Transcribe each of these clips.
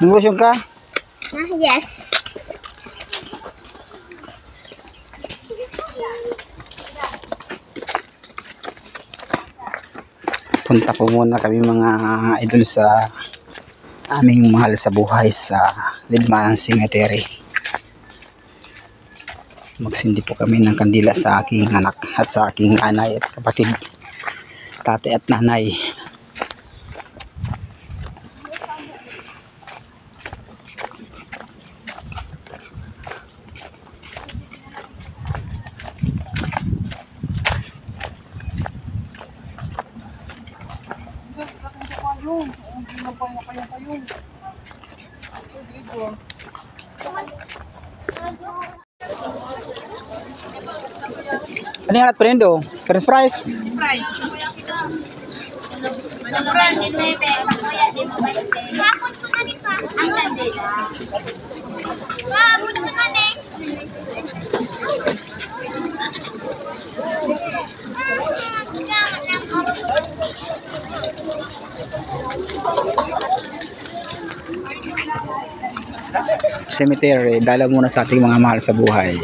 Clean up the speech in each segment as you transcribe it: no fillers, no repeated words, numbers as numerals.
Nangusyon ka? Yes. Punta po muna kami mga idol sa aming mahal sa buhay sa Lidmanan Cemetery. Magsindi po kami ng kandila sa aking anak at sa aking nanay at kapatid, tatay at nanay. Ano yung alat pa rin do? French fries? Bakit ko na ni pa? Ang kandila. Bakit ko na ni? Cemetery, dala muna sa ating mga mahal sa buhay.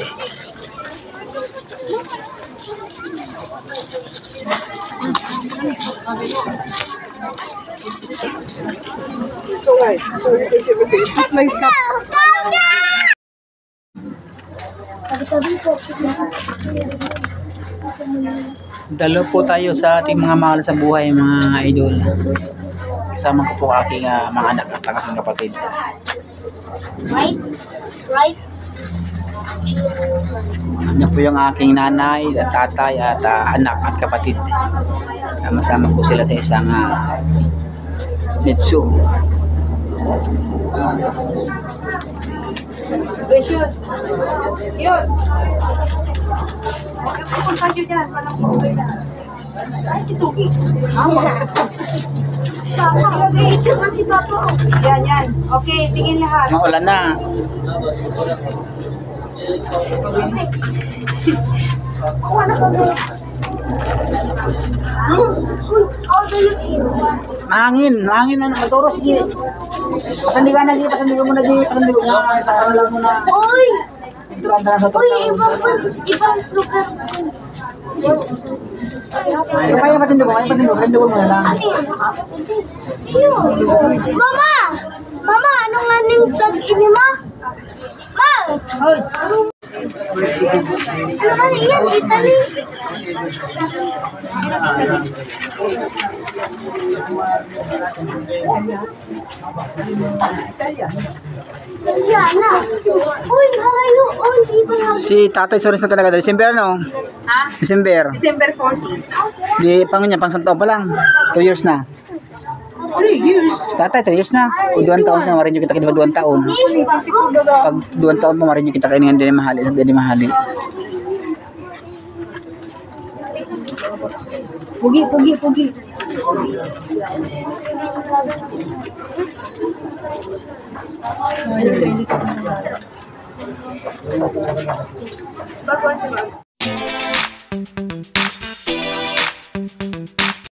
So guys, so you can see it's like that. Dalo po tayo sa ating mga mahal sa buhay, mga idol. Kasama ko po aking mga anak at aking kapatid. Right? Right? Yan po yung aking nanay at tatay at anak at kapatid. Sama-sama po sila sa isang nitsu. Precious. Yun. Kung kayo dyan, parang okay na. Ay, si Tuki. Papa, ito man si Papa. Yan, yan. Okay, tingin lahat. Maulan na. Kuha na kami. How do you feel? Mahangin ano, maturos di. Pasandi ka na di, pasandi ka muna di, pasandi ko na, parang mo na. Uy! Entranda na sa Uy, tao. ibang lugar. Kaya patindo ko muna lang. Ano yan? Ayun. Mama! Mama, ano nga ning vlog ini, ma? Ma! Hoy. Ano ka na iyan? Italy? Yan na. Uy, harayo. Uy, di ba yan? Si Tatay Soris na talaga, December ano? Ha? December. December 14. Di pang niya, pang santo pa lang. 2 years na. 3 years. Si Tatay 3 years na. Kung 2 taon na marin yung kita kaya 2 taon. Pag 2 taon pa marin yung kita kaya nga din mahali, sa din mahali. Pugi. Bago